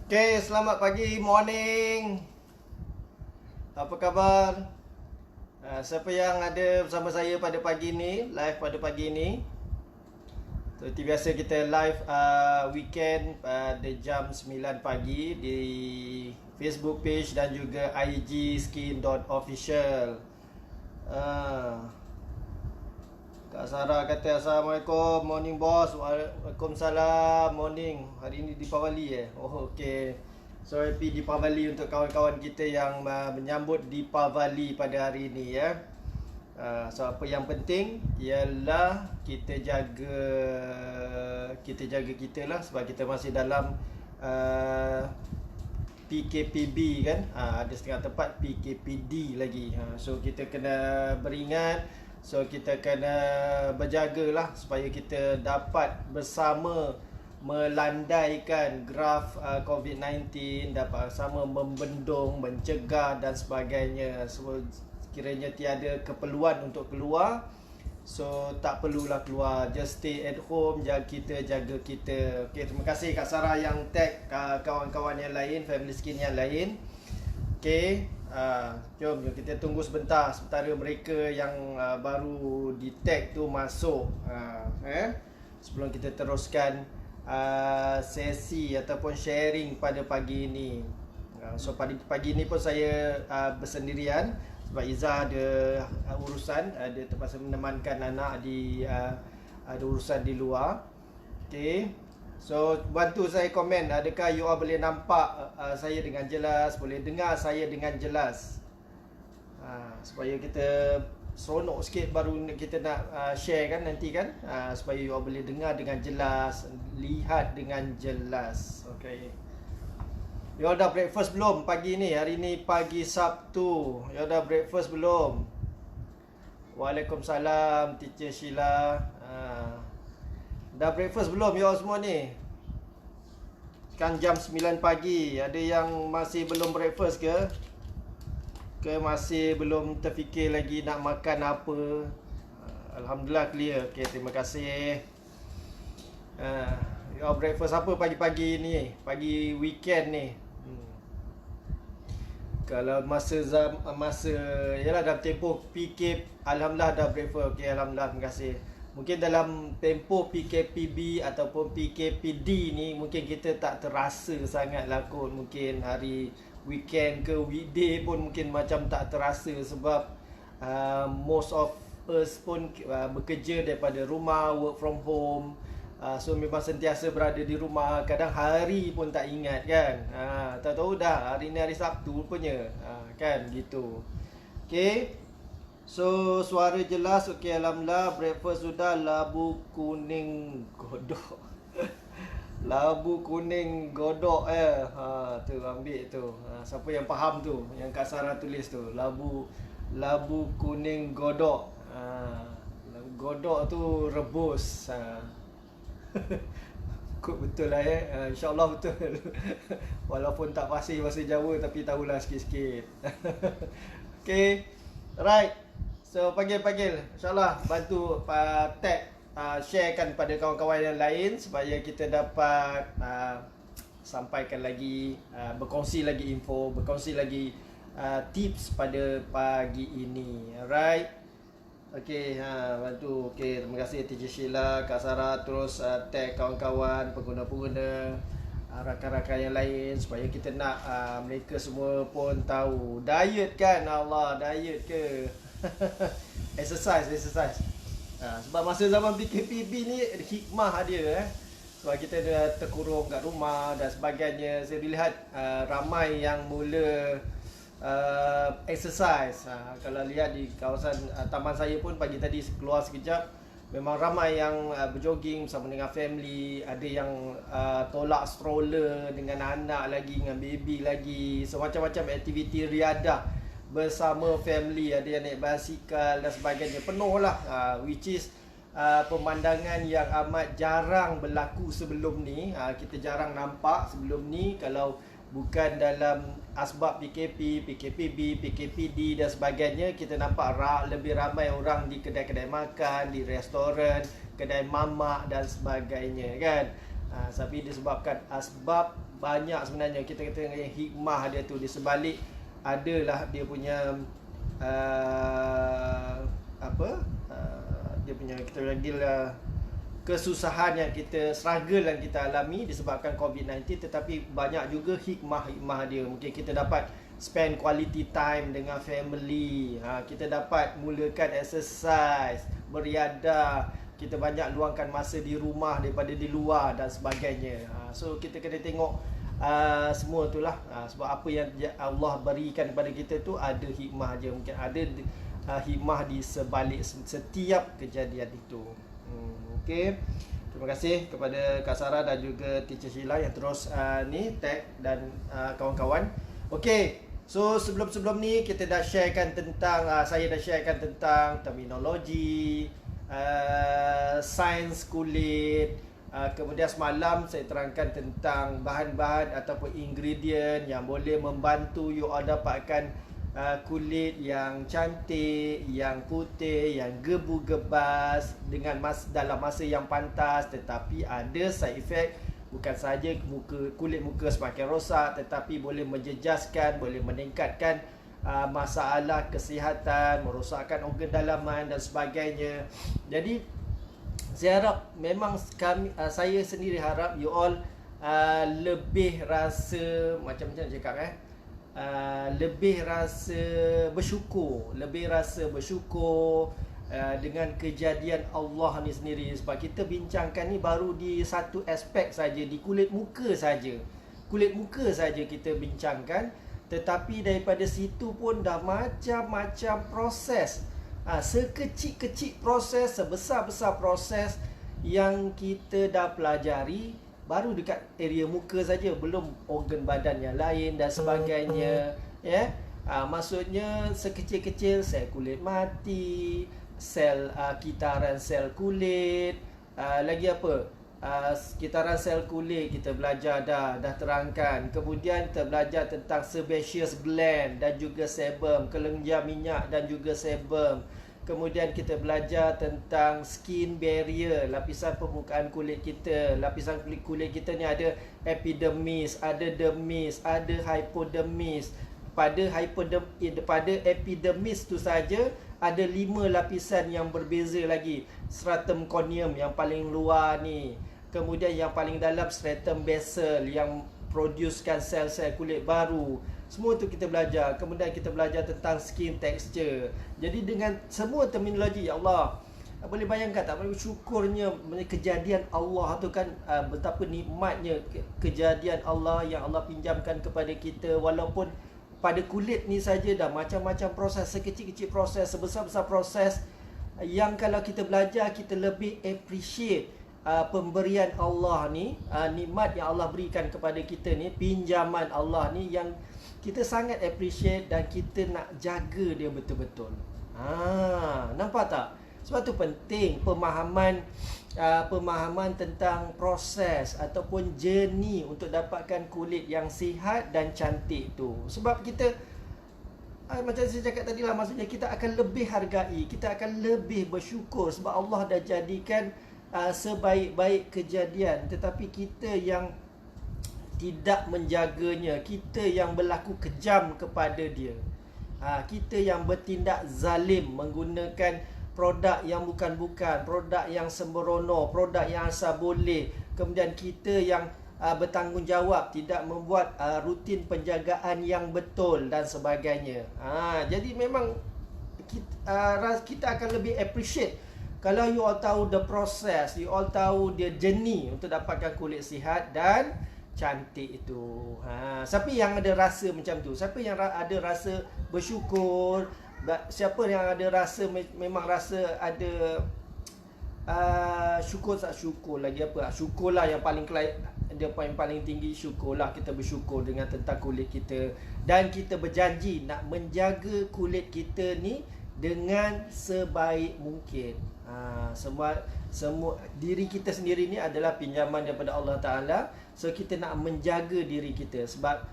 Okay, selamat pagi, morning. Apa khabar? Siapa yang ada bersama saya pada pagi ni, live pada pagi ni? Seperti biasa kita live weekend pada jam 9 pagi di Facebook page dan juga IG skin.official. Kak Sarah kata Assalamualaikum, morning boss. Waalaikumsalam, morning. Hari ni Deepavali Oh okey. So happy Deepavali untuk kawan-kawan kita yang menyambut Deepavali pada hari ini ya. So apa yang penting ialah kita jaga kita lah, sebab kita masih dalam PKPB kan. Ada setengah tempat PKPD lagi. So kita kena beringat. So kita kena berjagalah supaya kita dapat bersama melandaikan graf COVID-19, dapat bersama membendung, mencegah dan sebagainya. So kiranya tiada keperluan untuk keluar, so tak perlulah keluar, just stay at home, jaga kita. Okay, terima kasih Kak Sarah yang tag kawan-kawan yang lain, family skin yang lain. Okay, jom kita tunggu sementara mereka yang baru di tag tu masuk, sebelum kita teruskan sesi ataupun sharing pada pagi ini. So pagi ini pun saya bersendirian sebab Izzah ada urusan, ada terpaksa menemankan anak ada urusan di luar. Okay, so bantu saya komen, adakah you all boleh nampak saya dengan jelas, boleh dengar saya dengan jelas, supaya kita seronok sikit, baru kita nak share kan nanti kan, supaya you all boleh dengar dengan jelas, lihat dengan jelas. Okay, you all dah breakfast belum pagi ni? Hari ni pagi Sabtu. You all dah breakfast belum? Waalaikumsalam Teacher Sheila. Dah breakfast belum you all semua ni? Kan jam 9 pagi. Ada yang masih belum breakfast ke? Ke masih belum terfikir lagi nak makan apa? Alhamdulillah clear. Okay, terima kasih. You all breakfast apa pagi-pagi ni? Pagi weekend ni? Kalau masa yalah dalam tempoh PK, alhamdulillah dah breakfast. Okey, alhamdulillah, terima kasih. Mungkin dalam tempoh PKPB ataupun PKPD ni mungkin kita tak terasa sangat lah kot. Mungkin hari weekend ke weekday pun mungkin macam tak terasa sebab most of us pun bekerja daripada rumah, work from home. So memang sentiasa berada di rumah. Kadang hari pun tak ingat kan. Tahu-tahu dah hari ni hari Sabtu rupanya. Kan gitu. Okay, so suara jelas. Okay, alhamdulillah. Breakfast sudah. Labu kuning godok. Labu kuning godok tu ambil tu. Siapa yang faham tu, yang Kak Sarah tulis tu, Labu kuning godok. Labu godok tu rebus. Kut betul lah InsyaAllah betul. Walaupun tak fasih bahasa Jawa, tapi tahulah sikit-sikit. Okay, right. So panggil InsyaAllah bantu tag, sharekan pada kawan-kawan yang lain supaya kita dapat sampaikan lagi, berkongsi lagi info, berkongsi lagi tips pada pagi ini. Alright. Okey, bantu. Okey, terima kasih Teacher Sheila, Kak Sarah. Terus tag kawan-kawan, pengguna-pengguna, rakan-rakan yang lain supaya kita nak mereka semua pun tahu. Diet kan? Allah, diet ke? Exercise. Sebab masa zaman PKPB ni hikmah dia sebab kita dah terkurung kat rumah dan sebagainya. Saya lihat ramai yang mula exercise. Kalau lihat di kawasan taman saya pun pagi tadi keluar sekejap, memang ramai yang berjogging bersama dengan family. Ada yang tolak stroller dengan anak lagi, dengan baby lagi. So macam-macam aktiviti riadah bersama family. Ada yang naik basikal dan sebagainya. Penuh lah, which is pemandangan yang amat jarang berlaku sebelum ni. Kita jarang nampak sebelum ni kalau bukan dalam asbab PKP, PKPB, PKPD dan sebagainya. Kita nampak lebih ramai orang di kedai-kedai makan, di restoran, kedai mamak dan sebagainya kan. Tapi disebabkan asbab banyak sebenarnya. Kita kata yang hikmah dia tu di sebalik adalah dia punya apa dia punya, kita panggil kesusahan yang kita struggle yang kita alami disebabkan COVID-19, tetapi banyak juga hikmah-hikmah dia. Mungkin kita dapat spend quality time dengan family, kita dapat mulakan exercise, beriadah, kita banyak luangkan masa di rumah daripada di luar dan sebagainya. So kita kena tengok semua itulah, sebab apa yang Allah berikan kepada kita tu ada hikmah je. Mungkin ada hikmah di sebalik setiap kejadian itu. Okey. Terima kasih kepada Kak Sarah dan juga Teacher Sheila yang terus tag dan kawan-kawan. Okey. So sebelum ni kita dah sharekan tentang saya dah sharekan tentang terminologi, sains kulit. Kemudian semalam saya terangkan tentang bahan-bahan ataupun ingredient yang boleh membantu you all dapatkan kulit yang cantik, yang putih, yang gebu-gebas dengan dalam masa yang pantas, tetapi ada side effect. Bukan sahaja kulit muka semakin rosak, tetapi boleh menjejaskan, boleh meningkatkan masalah kesihatan, merosakkan organ dalaman dan sebagainya. Jadi saya harap memang saya sendiri harap you all lebih rasa macam-macam cakap lebih rasa bersyukur, dengan kejadian Allah ni sendiri. Sebab kita bincangkan ni baru di satu aspek saja, di kulit muka saja. Kulit muka saja kita bincangkan, tetapi daripada situ pun dah macam-macam proses. Sekecil-kecil proses, sebesar-besar proses yang kita dah pelajari baru dekat area muka saja, belum organ badan yang lain dan sebagainya, ya. Maksudnya sekecil-kecil sel kulit mati, sel kitaran sel kulit, lagi apa? Kitaran sel kulit kita belajar dah terangkan. Kemudian kita belajar tentang sebaceous gland dan juga sebum, kelenjar minyak dan juga sebum. Kemudian kita belajar tentang skin barrier, lapisan permukaan kulit kita. Lapisan kulit kita ni ada epidermis, ada dermis, ada hypodermis. Pada epidermis tu saja ada 5 lapisan yang berbeza lagi. Stratum corneum yang paling luar ni. Kemudian yang paling dalam stratum basal yang producekan sel-sel kulit baru. Semua tu kita belajar. Kemudian kita belajar tentang skin texture. Jadi dengan semua terminologi, ya Allah, boleh bayangkan tak syukurnya kejadian Allah tu kan, betapa nikmatnya kejadian Allah yang Allah pinjamkan kepada kita. Walaupun pada kulit ni saja dah macam-macam proses, sekecil-kecil proses, sebesar-besar proses, yang kalau kita belajar kita lebih appreciate pemberian Allah ni, nikmat yang Allah berikan kepada kita ni, pinjaman Allah ni yang kita sangat appreciate dan kita nak jaga dia betul-betul. Nampak tak? Sebab tu penting pemahaman tentang proses ataupun journey untuk dapatkan kulit yang sihat dan cantik tu. Sebab kita macam saya cakap tadi lah, maksudnya kita akan lebih hargai, kita akan lebih bersyukur sebab Allah dah jadikan sebaik-baik kejadian, tetapi kita yang tidak menjaganya, kita yang berlaku kejam kepada dia, kita yang bertindak zalim menggunakan produk yang bukan-bukan, produk yang sembrono, produk yang asal boleh. Kemudian kita yang bertanggungjawab, tidak membuat rutin penjagaan yang betul dan sebagainya. Jadi memang kita akan lebih appreciate kalau you all tahu the process, you all tahu dia journey untuk dapatkan kulit sihat dan cantik itu. Siapa yang ada rasa macam tu? Siapa yang ada rasa bersyukur? Siapa yang ada rasa memang rasa ada syukur, tak syukur lagi apa? Syukurlah yang paling dia paling tinggi, syukurlah, kita bersyukur dengan tentang kulit kita dan kita berjanji nak menjaga kulit kita ni dengan sebaik mungkin. Semua diri kita sendiri ni adalah pinjaman daripada Allah Ta'ala. So kita nak menjaga diri kita sebab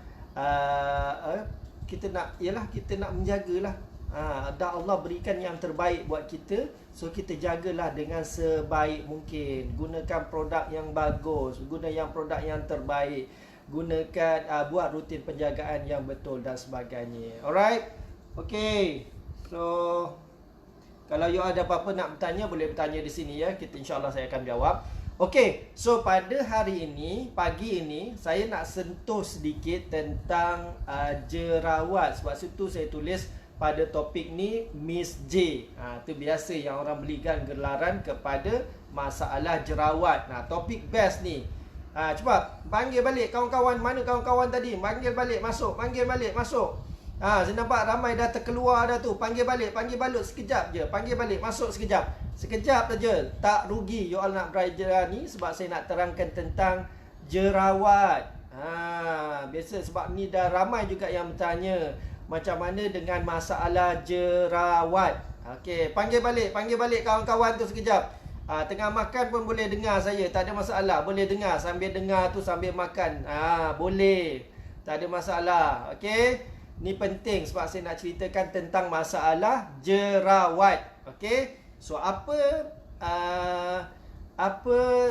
kita nak menjagalah. Dan Allah berikan yang terbaik buat kita. So kita jagalah dengan sebaik mungkin. Gunakan produk yang bagus, guna yang produk yang terbaik. gunakan, buat rutin penjagaan yang betul dan sebagainya. Alright? Okay. So, kalau you ada apa-apa nak bertanya, boleh bertanya di sini ya. InsyaAllah saya akan jawab. Okay, so pada hari ini, pagi ini, saya nak sentuh sedikit tentang jerawat. Sebab itu saya tulis pada topik ni Miss J. Itu biasa yang orang berikan gelaran kepada masalah jerawat. Topik best ni. Cuba panggil balik kawan-kawan. Mana kawan-kawan tadi? Panggil balik masuk. Panggil balik masuk. Saya nampak ramai dah terkeluar dah tu. Panggil balik. Panggil balut sekejap je. Panggil balik masuk sekejap. Sekejap saja. Tak rugi you all nak belajar ni. Sebab saya nak terangkan tentang jerawat. Biasa sebab ni dah ramai juga yang bertanya macam mana dengan masalah jerawat. Okey, panggil balik kawan-kawan tu sekejap. Tengah makan pun boleh dengar saya, tak ada masalah. Boleh dengar, sambil dengar tu sambil makan. Boleh. Tak ada masalah. Okey. Ni penting sebab saya nak ceritakan tentang masalah jerawat. Okey. So apa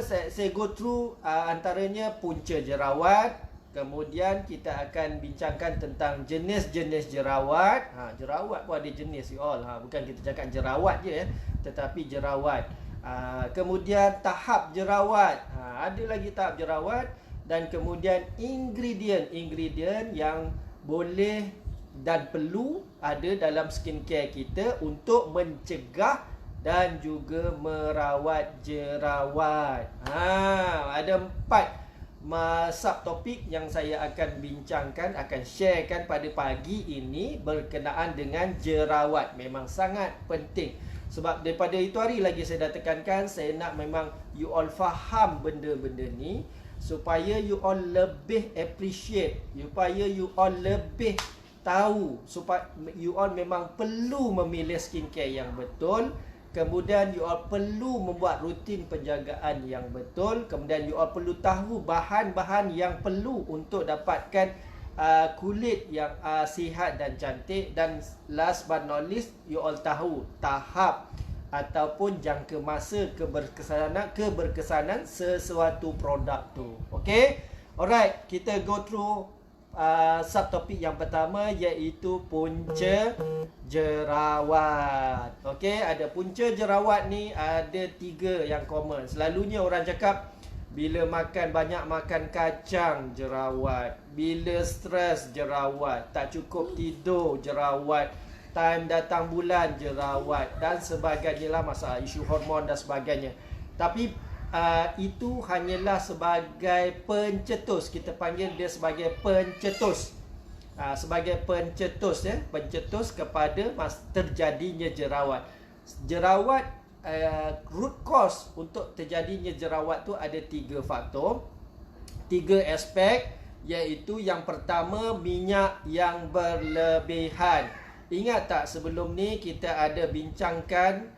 saya go through antaranya punca jerawat. Kemudian kita akan bincangkan tentang jenis-jenis jerawat. Jerawat pun ada jenis you all. Bukan kita cakap jerawat je ya, tetapi jerawat. Kemudian tahap jerawat. Ada lagi tahap jerawat. Dan kemudian ingredient yang boleh dan perlu ada dalam skincare kita untuk mencegah dan juga merawat jerawat. Ada 4 subtopik yang saya akan bincangkan, akan sharekan pada pagi ini berkenaan dengan jerawat. Memang sangat penting. Sebab daripada itu hari lagi saya dah tekankan, saya nak memang you all faham benda-benda ni supaya you all lebih appreciate, supaya you all lebih tahu, supaya you all memang perlu memilih skincare yang betul. Kemudian you all perlu membuat rutin penjagaan yang betul. Kemudian you all perlu tahu bahan-bahan yang perlu untuk dapatkan kulit yang sihat dan cantik. Dan last but not least, you all tahu tahap ataupun jangka masa keberkesanan sesuatu produk tu. Okay? Alright, kita go through subtopik yang pertama iaitu punca jerawat. Okey, ada punca jerawat ni ada 3 yang common. Selalunya orang cakap bila banyak makan kacang jerawat, bila stres jerawat, tak cukup tidur jerawat, time datang bulan jerawat dan sebagainya lah, masalah isu hormon dan sebagainya. Tapi itu hanyalah sebagai pencetus. Kita panggil dia sebagai pencetus. Sebagai pencetus ya, pencetus kepada terjadinya jerawat. Jerawat, root cause untuk terjadinya jerawat tu ada 3 faktor, 3 aspek, iaitu yang pertama minyak yang berlebihan. Ingat tak sebelum ni kita ada bincangkan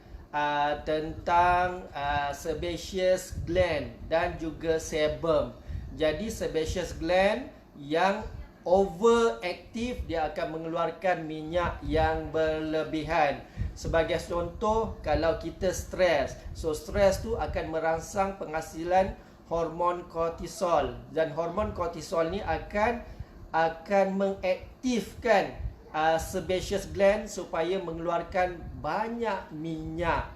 tentang sebaceous gland dan juga sebum. Jadi sebaceous gland yang overaktif, dia akan mengeluarkan minyak yang berlebihan. Sebagai contoh, kalau kita stres, so stres tu akan merangsang penghasilan hormon kortisol, dan hormon kortisol ni akan mengaktifkan sebaceous gland supaya mengeluarkan banyak minyak.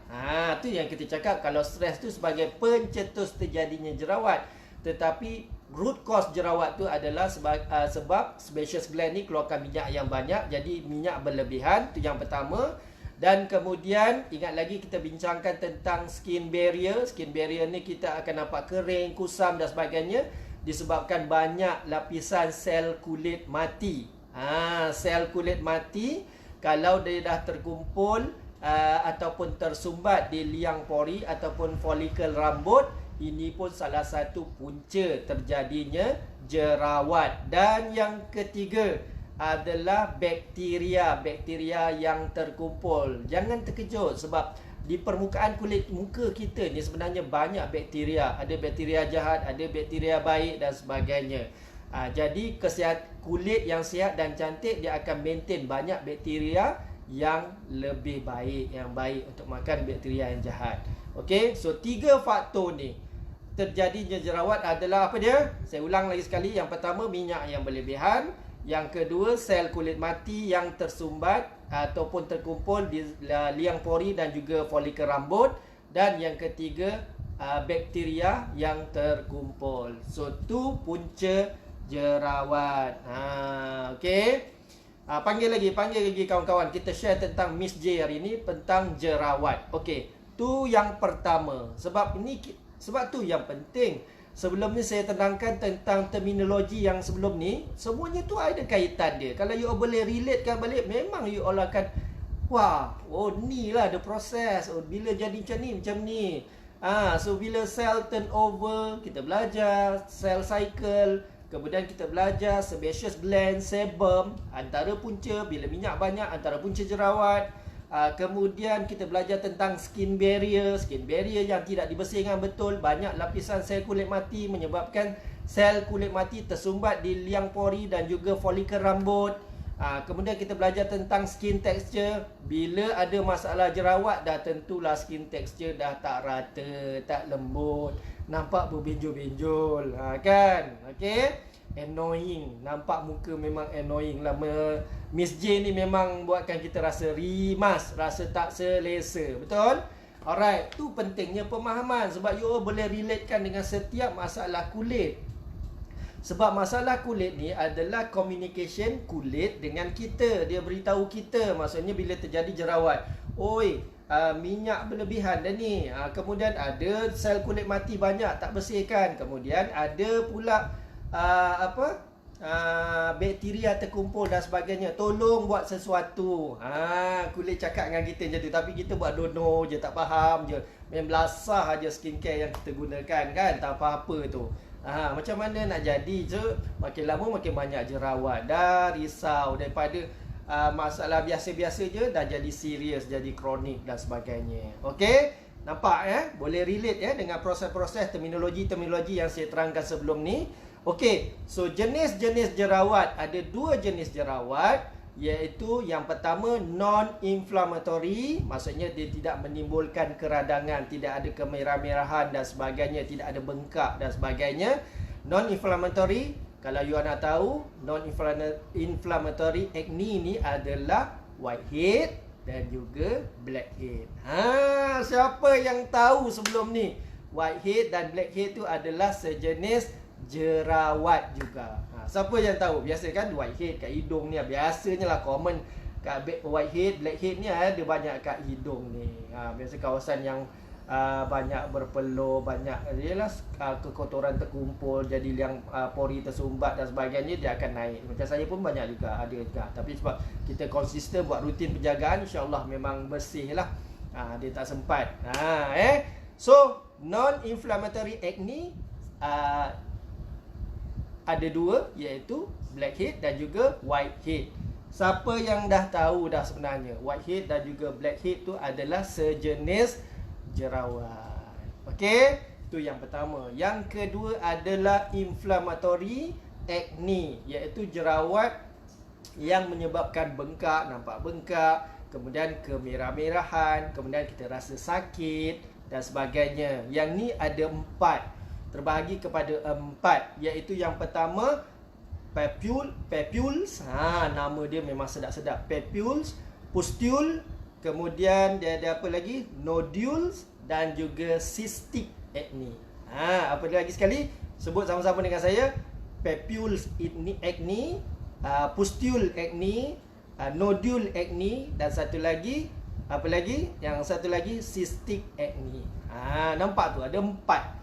Tu yang kita cakap kalau stres tu sebagai pencetus terjadinya jerawat. Tetapi root cause jerawat tu adalah sebab sebaceous gland ni keluarkan minyak yang banyak, jadi minyak berlebihan. Tu yang pertama. Dan kemudian ingat lagi kita bincangkan tentang skin barrier. Skin barrier ni kita akan nampak kering, kusam dan sebagainya disebabkan banyak lapisan sel kulit mati. Sel kulit mati kalau dia dah terkumpul ataupun tersumbat di liang pori ataupun folikel rambut, ini pun salah satu punca terjadinya jerawat. Dan yang ketiga adalah bakteria yang terkumpul. Jangan terkejut sebab di permukaan kulit muka kita ni sebenarnya banyak bakteria. Ada bakteria jahat, ada bakteria baik dan sebagainya. Jadi kulit yang sihat dan cantik, dia akan maintain banyak bakteria yang lebih baik, yang baik untuk makan bakteria yang jahat. Okey, so 3 faktor ni terjadinya jerawat adalah apa dia? Saya ulang lagi sekali. Yang pertama, minyak yang berlebihan. Yang kedua, sel kulit mati yang tersumbat ataupun terkumpul di liang pori dan juga folikel rambut. Dan yang ketiga, bakteria yang terkumpul. So, tu punca jerawat. Okey. Panggil lagi kawan-kawan. Kita share tentang Miss J hari ni tentang jerawat. Okey. Tu yang pertama. Sebab tu yang penting. Sebelum ni saya terangkan tentang terminologi yang sebelum ni. Semuanya tu ada kaitan dia. Kalau you boleh relatekan balik, memang you all akan, wah, oh ni lah the process. Oh, bila jadi macam ni. So bila cell turnover, kita belajar cell cycle. Kemudian kita belajar sebaceous gland, sebum, antara punca. Bila minyak banyak, antara punca jerawat. Kemudian kita belajar tentang skin barrier yang tidak dibersihkan betul. Banyak lapisan sel kulit mati menyebabkan sel kulit mati tersumbat di liang pori dan juga folikel rambut. Kemudian kita belajar tentang skin texture. Bila ada masalah jerawat, dah tentulah skin texture dah tak rata, tak lembut, nampak berbenjol-benjol, kan? Okay? Annoying. Nampak muka memang annoying lah. Miss J ni memang buatkan kita rasa rimas, rasa tak selesa. Betul? Alright, tu pentingnya pemahaman. Sebab you boleh relatekan dengan setiap masalah kulit. Sebab masalah kulit ni adalah communication kulit dengan kita. Dia beritahu kita. Maksudnya bila terjadi jerawat, oi, minyak berlebihan dah ni. Kemudian ada sel kulit mati banyak tak bersihkan. Kemudian ada pula bakteria terkumpul dan sebagainya. Tolong buat sesuatu. Kulit cakap dengan kita je tu, tapi kita buat dono je, tak faham je. Main belasah aja skincare yang kita gunakan, kan? Tak apa-apa tu. Macam mana nak jadi je? Makin lama makin banyak jerawat. Dah risau daripada masalah biasa-biasa je, dah jadi serius, jadi kronik dan sebagainya. Okey? Nampak Boleh relate dengan proses-proses terminologi yang saya terangkan sebelum ni. Okey, so jenis-jenis jerawat. Ada dua jenis jerawat, iaitu yang pertama non-inflammatory. Maksudnya dia tidak menimbulkan keradangan, tidak ada kemerah-merahan dan sebagainya, tidak ada bengkak dan sebagainya. Non-inflammatory, kalau you nak tahu, non-inflammatory acne ni adalah whitehead dan juga blackhead. Siapa yang tahu sebelum ni? Whitehead dan blackhead tu adalah sejenis jerawat juga. Siapa yang tahu? Biasa kan whitehead kat hidung ni, biasanya lah common kat whitehead, blackhead ni ada banyak kat hidung ni. Biasa kawasan yang banyak berpeluh, banyak ialah kekotoran terkumpul, jadi liang pori tersumbat dan sebagainya, dia akan naik. Macam saya pun banyak juga, ada juga. Tapi sebab kita konsisten buat rutin penjagaan, insya-Allah memang bersih lah. Dia tak sempat. So non-inflammatory acne ada dua, iaitu blackhead dan juga whitehead. Siapa yang dah tahu dah sebenarnya, whitehead dan juga blackhead tu adalah sejenis jerawat. Okey, tu yang pertama. Yang kedua adalah inflammatory acne, iaitu jerawat yang menyebabkan bengkak, nampak bengkak, kemudian kemerah-merahan, kemudian kita rasa sakit dan sebagainya. Yang ni ada 4, terbahagi kepada 4, iaitu yang pertama papules. Nama dia memang sedap-sedap. Papules, pustule, kemudian dia ada apa lagi? Nodules dan juga cystic acne. Apa lagi sekali? Sebut sama-sama dengan saya. Papules acne, pustule acne, nodule acne, dan satu lagi, apa lagi? Yang satu lagi cystic acne. Nampak tu ada 4.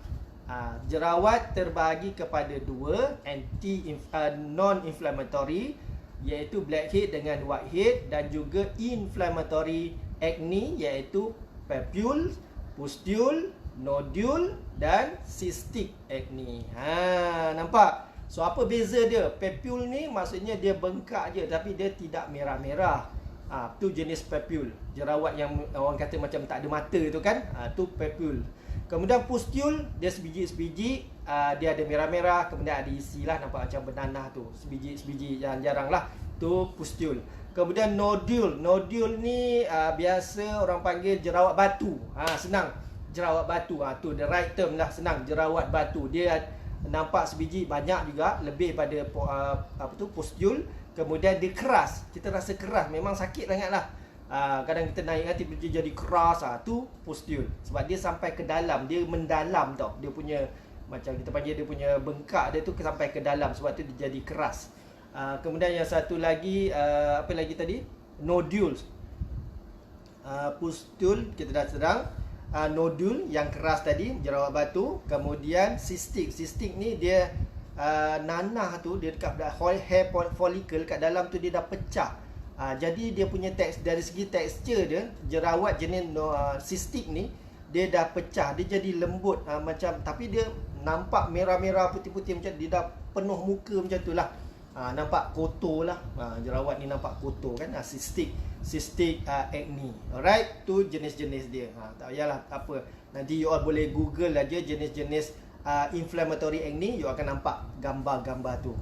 Jerawat terbahagi kepada 2, non-inflammatory, iaitu blackhead dengan whitehead, dan juga inflammatory acne, iaitu papules, pustule, nodule dan cystic acne. Nampak? So apa beza dia? Papule ni maksudnya dia bengkak je, tapi dia tidak merah-merah. Tu jenis papule. Jerawat yang orang kata macam tak ada mata tu kan? Tu papule. Kemudian pustule, dia sebiji-sebiji, dia ada merah-merah, kemudian ada isi lah, nampak macam bernanah tu, sebiji-sebiji, jarang-jarang lah. Tu pustule. Kemudian nodule. Nodule ni biasa orang panggil jerawat batu. Senang. jerawat batu. Tu the right term lah, senang, jerawat batu. Dia nampak sebiji banyak juga, lebih pada pustule. Kemudian dia keras, kita rasa keras, memang sakit sangat lah. Kadang kita naik nanti dia jadi keras, tu pustule. Sebab dia sampai ke dalam, dia mendalam tau. Dia punya, macam kita panggil dia punya bengkak dia tu sampai ke dalam, sebab tu dia jadi keras. Kemudian yang satu lagi, apa lagi tadi? Nodules. Pustule kita dah sedang. Nodul yang keras tadi, jerawat batu. Kemudian cystic. Cystic ni dia nanah tu, dia dekat hair follicle kat dalam tu dia dah pecah. Jadi dia punya dari segi tekstur dia, jerawat jenis cystic ni dia dah pecah, dia jadi lembut, macam, tapi dia nampak merah-merah putih-putih, macam dia dah penuh muka macam tu lah. Nampak kotor lah. Jerawat ni nampak kotor kan. Cystic acne. Alright, tu jenis-jenis dia. Tak payahlah apa. Nanti you all boleh google aja jenis-jenis inflammatory acne, you akan nampak gambar-gambar tu.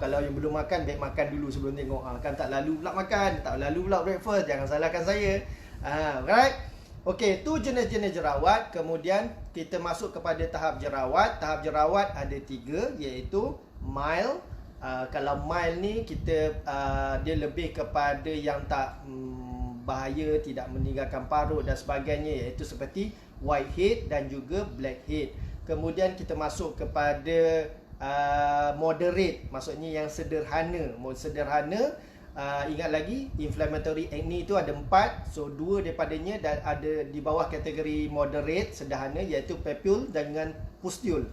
Kalau yang belum makan, baik makan dulu sebelum tengok. Kan tak lalu pula makan, tak lalu pula breakfast, jangan salahkan saya. Alright. Okey, tu jenis-jenis jerawat. Kemudian kita masuk kepada tahap jerawat. Tahap jerawat ada 3, iaitu mild. Kalau mild ni kita dia lebih kepada yang tak bahaya, tidak meninggalkan parut dan sebagainya, iaitu seperti whitehead dan juga blackhead. Kemudian kita masuk kepada moderate, maksudnya yang sederhana. Ingat lagi, inflammatory acne itu ada 4. So 2 daripadanya ada di bawah kategori moderate, sederhana, iaitu papule dengan pustule.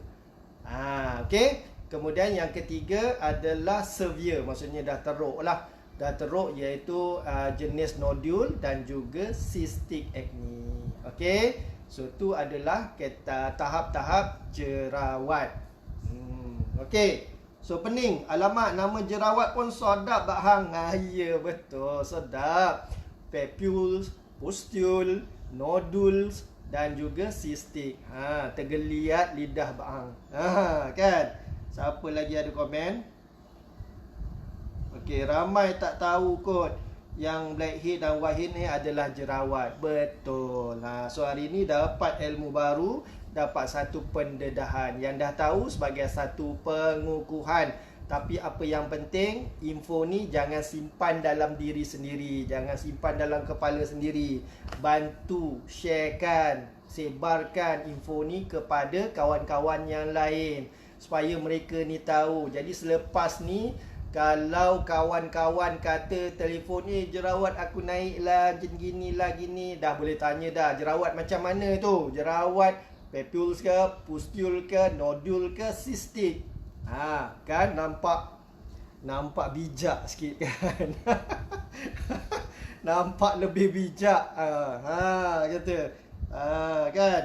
Okey. Kemudian yang ketiga adalah severe, maksudnya dah teruk lah. Dah teruk, iaitu jenis nodul dan juga cystic acne. Okey. So tu adalah tahap-tahap jerawat. Okey. So pening, alamak, nama jerawat pun sedap Bak Hang. Ya betul, sedap. Papules, pustule, nodules dan juga cystic. Tergeliat lidah Bak Hang. Kan? Siapa lagi ada komen? Okey, ramai tak tahu kot yang blackhead dan whitehead ni adalah jerawat. Betul. So hari ni dapat ilmu baru, dapat satu pendedahan. Yang dah tahu sebagai satu pengukuhan. Tapi apa yang penting, info ni jangan simpan dalam diri sendiri, jangan simpan dalam kepala sendiri. Bantu sharekan, sebarkan info ni kepada kawan-kawan yang lain, supaya mereka ni tahu. Jadi selepas ni, kalau kawan-kawan kata telefon ni jerawat aku naik lah, gini lah gini, dah boleh tanya dah, jerawat macam mana tu? Jerawat papules ke, pustule ke, nodul ke, cystic? Kan nampak bijak sikit kan. Nampak lebih bijak. Kata. Kan?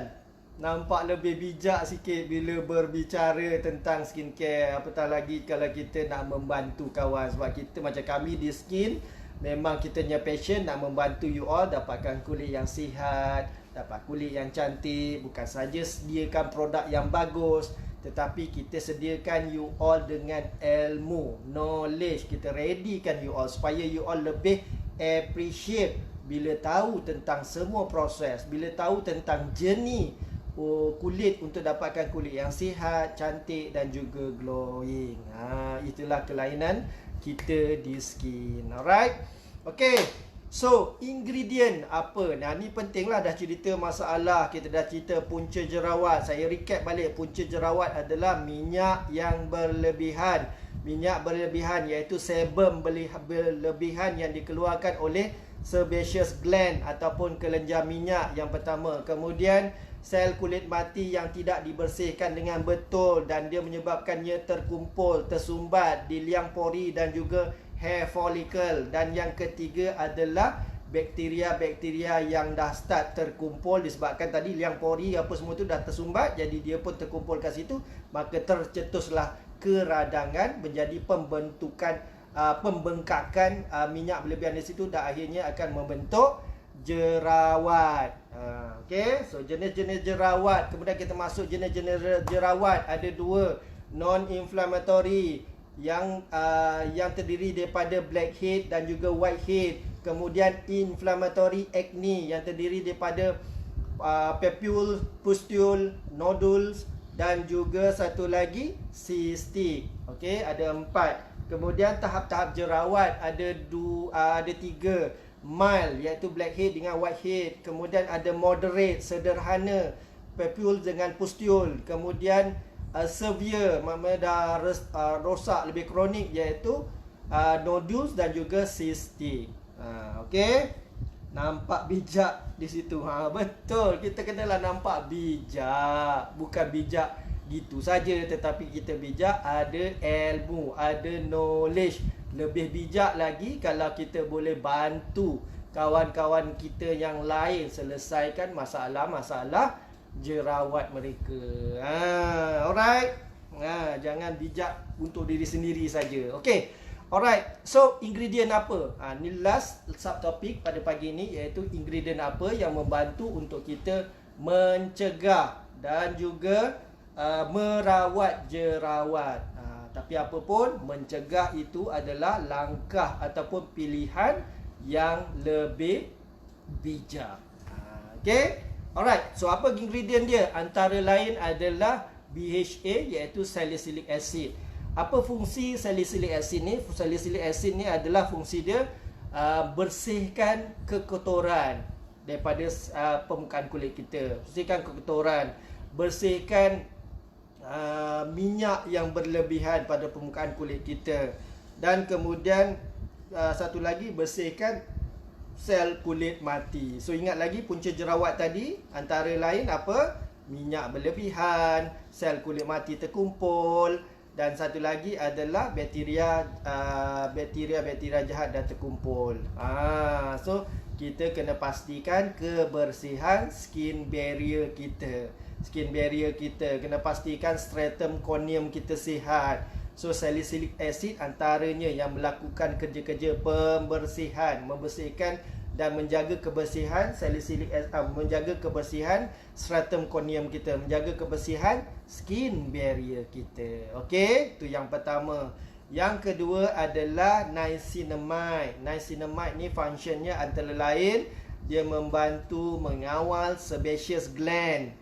Nampak lebih bijak sikit bila berbicara tentang skincare. Apatah lagi kalau kita nak membantu kawan. Sebab kita macam kami di Skin, memang kita punya passion nak membantu you all dapatkan kulit yang sihat, dapat kulit yang cantik. Bukan saja sediakan produk yang bagus, tetapi kita sediakan you all dengan ilmu, knowledge. Kita readykan you all supaya you all lebih appreciate bila tahu tentang semua proses, bila tahu tentang journey kulit untuk dapatkan kulit yang sihat, cantik dan juga glowing. Itulah kelainan kita di Skin. Alright. Okay. So, ingredient apa? Ni pentinglah, dah cerita masalah, kita dah cerita punca jerawat. Saya recap balik, punca jerawat adalah minyak yang berlebihan. Minyak berlebihan iaitu sebum berlebihan yang dikeluarkan oleh sebaceous gland ataupun kelenjar minyak yang pertama. Kemudian sel kulit mati yang tidak dibersihkan dengan betul dan dia menyebabkannya terkumpul, tersumbat di liang pori dan juga hair follicle. Dan yang ketiga adalah bakteria-bakteria yang dah start terkumpul disebabkan tadi liang pori apa semua tu dah tersumbat, jadi dia pun terkumpul kat situ, maka tercetuslah keradangan, menjadi pembengkakan minyak berlebihan di situ dan akhirnya akan membentuk jerawat. Okay, so jenis-jenis jerawat. Kemudian kita masuk jenis-jenis jerawat. Ada 2, non-inflammatory yang terdiri daripada blackhead dan juga whitehead. Kemudian inflammatory acne yang terdiri daripada papule, pustule, nodules dan juga satu lagi cystic. Okey, ada 4. Kemudian tahap-tahap jerawat ada 3. Mild iaitu blackhead dengan whitehead. Kemudian ada moderate, sederhana, papule dengan pustule. Kemudian severe, maknanya dah rosak lebih kronik, iaitu nodules dan juga cystic. Okey. Nampak bijak di situ. Betul, kita kenalah nampak bijak. Bukan bijak gitu saja, tetapi kita bijak ada ilmu, ada knowledge. Lebih bijak lagi kalau kita boleh bantu kawan-kawan kita yang lain selesaikan masalah-masalah jerawat mereka. Alright. Jangan bijak untuk diri sendiri saja. Okey. Alright. So, ingredient apa? Ni last subtopik pada pagi ni, iaitu ingredient apa yang membantu untuk kita mencegah dan juga merawat jerawat. Tapi apa pun, mencegah itu adalah langkah ataupun pilihan yang lebih bijak. Okay. Alright. So, apa ingredient dia? Antara lain adalah BHA, iaitu salicylic acid. Apa fungsi salicylic acid ni? Salicylic acid ni adalah fungsi dia bersihkan kekotoran daripada permukaan kulit kita. Bersihkan kekotoran, bersihkan minyak yang berlebihan pada permukaan kulit kita. Dan kemudian satu lagi, bersihkan sel kulit mati. So ingat lagi punca jerawat tadi, antara lain apa? Minyak berlebihan, sel kulit mati terkumpul, dan satu lagi adalah bakteria jahat dah terkumpul. So kita kena pastikan kebersihan skin barrier kita. Skin barrier kita kena pastikan stratum corneum kita sihat. So salicylic acid antaranya yang melakukan kerja-kerja pembersihan, membersihkan dan menjaga kebersihan menjaga kebersihan stratum corneum kita, menjaga kebersihan skin barrier kita. Okey, itu yang pertama. Yang kedua adalah niacinamide. Niacinamide ni functionnya antara lain dia membantu mengawal sebaceous gland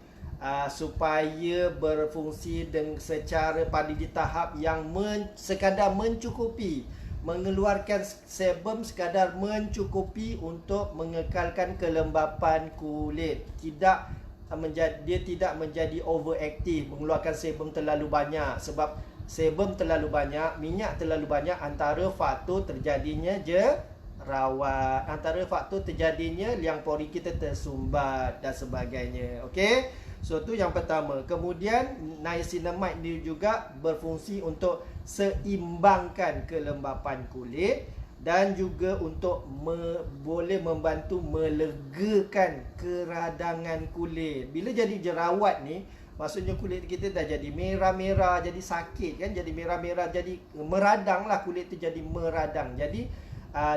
supaya berfungsi secara pada di tahap yang sekadar mencukupi, mengeluarkan sebum sekadar mencukupi untuk mengekalkan kelembapan kulit. Dia tidak menjadi overaktif, mengeluarkan sebum terlalu banyak. Sebab sebum terlalu banyak, minyak terlalu banyak, antara faktor terjadinya jerawat, antara faktor terjadinya liang pori kita tersumbat dan sebagainya. Okey. So tu yang pertama. Kemudian niacinamide ni juga berfungsi untuk seimbangkan kelembapan kulit dan juga untuk boleh membantu melegakan keradangan kulit. Bila jadi jerawat ni, maksudnya kulit kita dah jadi merah-merah, jadi sakit kan, jadi merah-merah, jadi meradang lah, kulit tu jadi meradang. Jadi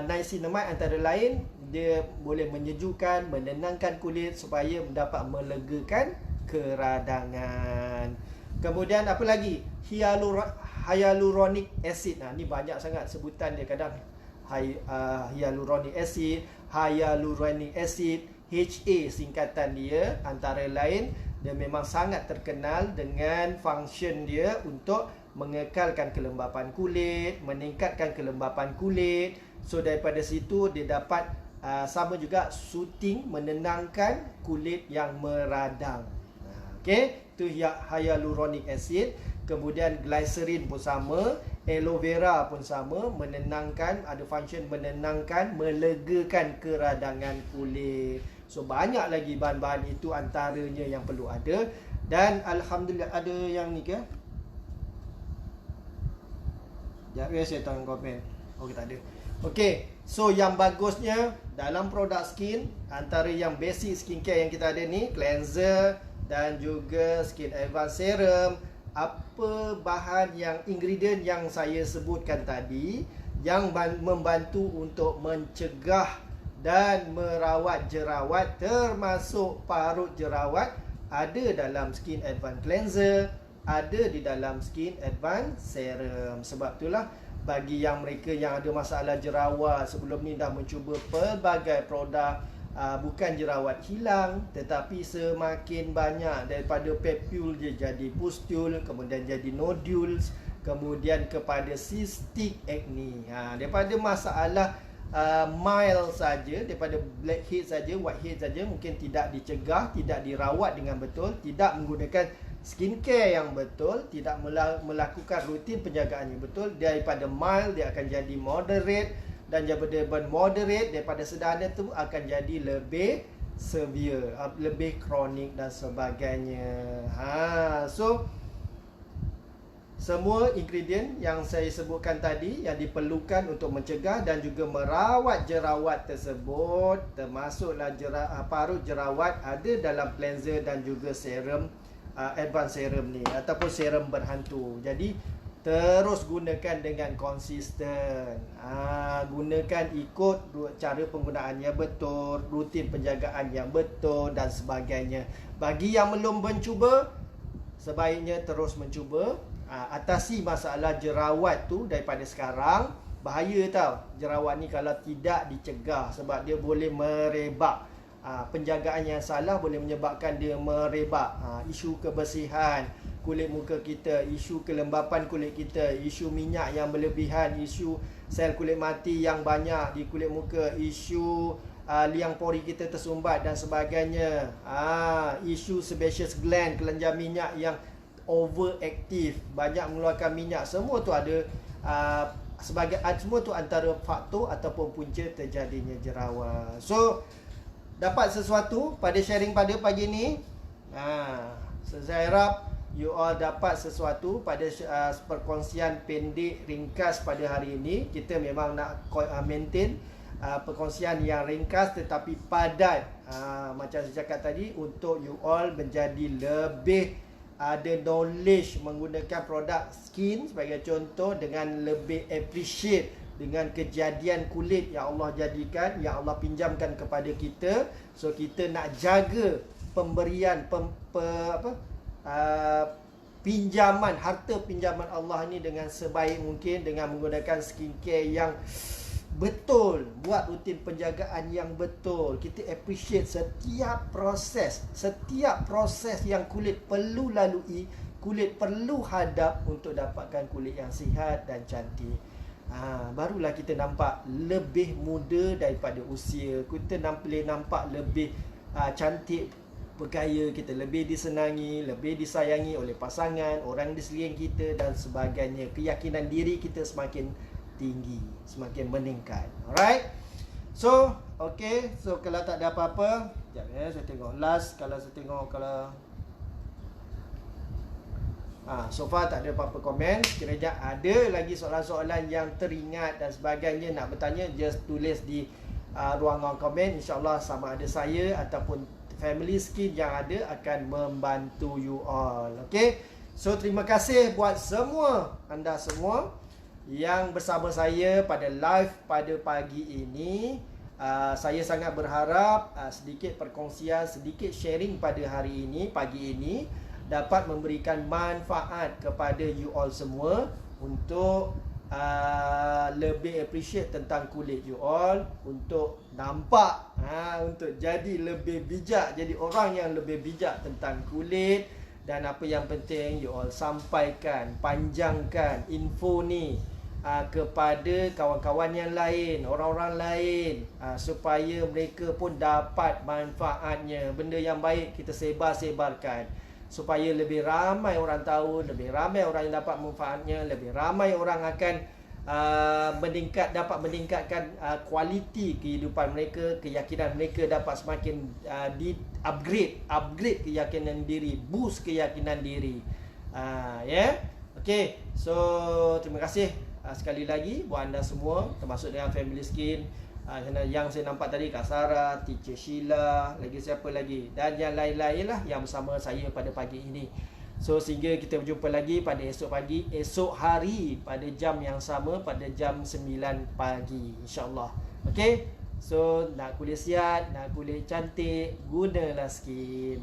niacinamide antara lain dia boleh menyejukkan, menenangkan kulit supaya dapat melegakan keradangan. Kemudian apa lagi? Hyaluronic acid. Ni banyak sangat sebutan dia, kadang hyaluronic acid, HA singkatan dia. Antara lain dia memang sangat terkenal dengan function dia untuk mengekalkan kelembapan kulit, meningkatkan kelembapan kulit. So daripada situ dia dapat sama juga soothing, menenangkan kulit yang meradang. Okey, itu hyaluronic acid. Kemudian glycerin pun sama, aloe vera pun sama, menenangkan, ada function menenangkan, melegakan keradangan kulit. So banyak lagi bahan-bahan itu antaranya yang perlu ada. Dan alhamdulillah ada yang ni ke? Sekejap ya, saya tengok komen. Okey, tak ada. Okey, so yang bagusnya dalam produk skin, antara yang basic skincare yang kita ada ni, cleanser dan juga skin advance serum. Apa bahan yang ingredient yang saya sebutkan tadi yang membantu untuk mencegah dan merawat jerawat, termasuk parut jerawat, ada dalam skin advance cleanser, ada di dalam skin advance serum. Sebab itulah bagi yang mereka yang ada masalah jerawat sebelum ni dah mencuba pelbagai produk, bukan jerawat hilang, tetapi semakin banyak daripada papule dia jadi pustule, kemudian jadi nodules, kemudian kepada cystic acne. Daripada masalah mild saja, daripada blackhead saja, whitehead saja, mungkin tidak dicegah, tidak dirawat dengan betul, tidak menggunakan skincare yang betul, tidak melakukan rutin penjagaan yang betul, daripada mild dia akan jadi moderate, dan daripada moderate, daripada sederhana tu akan jadi lebih severe, lebih kronik dan sebagainya. So semua ingredient yang saya sebutkan tadi yang diperlukan untuk mencegah dan juga merawat jerawat tersebut, termasuklah parut jerawat, ada dalam cleanser dan juga serum, advanced serum ni ataupun serum berhantu. Jadi terus gunakan dengan konsisten. Gunakan ikut cara penggunaan yang betul, rutin penjagaan yang betul dan sebagainya. Bagi yang belum mencuba, sebaiknya terus mencuba. Atasi masalah jerawat tu daripada sekarang. Bahaya tau jerawat ni kalau tidak dicegah, sebab dia boleh merebak. Penjagaan yang salah boleh menyebabkan dia merebak. Isu kebersihan kulit muka kita, isu kelembapan kulit kita, isu minyak yang berlebihan, isu sel kulit mati yang banyak di kulit muka, isu liang pori kita tersumbat dan sebagainya, isu sebaceous gland, kelenjar minyak yang overaktif, banyak mengeluarkan minyak. Semua tu ada semua tu antara faktor ataupun punca terjadinya jerawat. So dapat sesuatu pada sharing pada pagi ni. Saya harap you all dapat sesuatu pada perkongsian pendek ringkas pada hari ini. Kita memang nak maintain perkongsian yang ringkas tetapi padat, macam saya cakap tadi, untuk you all menjadi lebih ada knowledge menggunakan produk skin sebagai contoh, dengan lebih appreciate dengan kejadian kulit yang Allah jadikan, yang Allah pinjamkan kepada kita. So kita nak jaga pemberian pinjaman, harta pinjaman Allah ni dengan sebaik mungkin, dengan menggunakan skincare yang betul, buat rutin penjagaan yang betul. Kita appreciate setiap proses yang kulit perlu lalui, kulit perlu hadap untuk dapatkan kulit yang sihat dan cantik. Barulah kita nampak lebih muda daripada usia. Kita boleh nampak lebih cantik, bergaya, kita lebih disenangi, lebih disayangi oleh pasangan, orang di sekeliling kita dan sebagainya. Keyakinan diri kita semakin tinggi, semakin meningkat. Alright. So, okay. So, kalau tak ada apa-apa, sekejap saya tengok last. Kalau saya tengok, so far tak ada apa-apa komen. Sekiranya ada lagi soalan-soalan yang teringat dan sebagainya nak bertanya, just tulis di ruangan komen. InsyaAllah sama ada saya ataupun Family Skin yang ada akan membantu you all. Okay. So terima kasih buat anda semua yang bersama saya pada live pada pagi ini. Saya sangat berharap sedikit perkongsian, sedikit sharing pada hari ini, pagi ini, dapat memberikan manfaat kepada you all semua untuk lebih appreciate tentang kulit you all, untuk nampak, untuk jadi lebih bijak, jadi orang yang lebih bijak tentang kulit. Dan apa yang penting, you all sampaikan, panjangkan info ni kepada kawan-kawan yang lain, orang-orang lain, supaya mereka pun dapat manfaatnya. Benda yang baik kita sebar-sebarkan, supaya lebih ramai orang tahu, lebih ramai orang yang dapat manfaatnya, lebih ramai orang akan dapat meningkatkan kualiti kehidupan mereka, keyakinan mereka dapat semakin upgrade keyakinan diri, boost keyakinan diri. Okay, so terima kasih sekali lagi buat anda semua, termasuk dengan Family Skin. Yang saya nampak tadi, Kak Sarah, Teacher Sheila, lagi siapa lagi, dan yang lain-lain lah yang bersama saya pada pagi ini. So sehingga kita berjumpa lagi pada esok hari pada jam yang sama, pada jam 9 pagi, insyaAllah. Okay, so nak kulit sihat, nak kulit cantik, gunalah skin.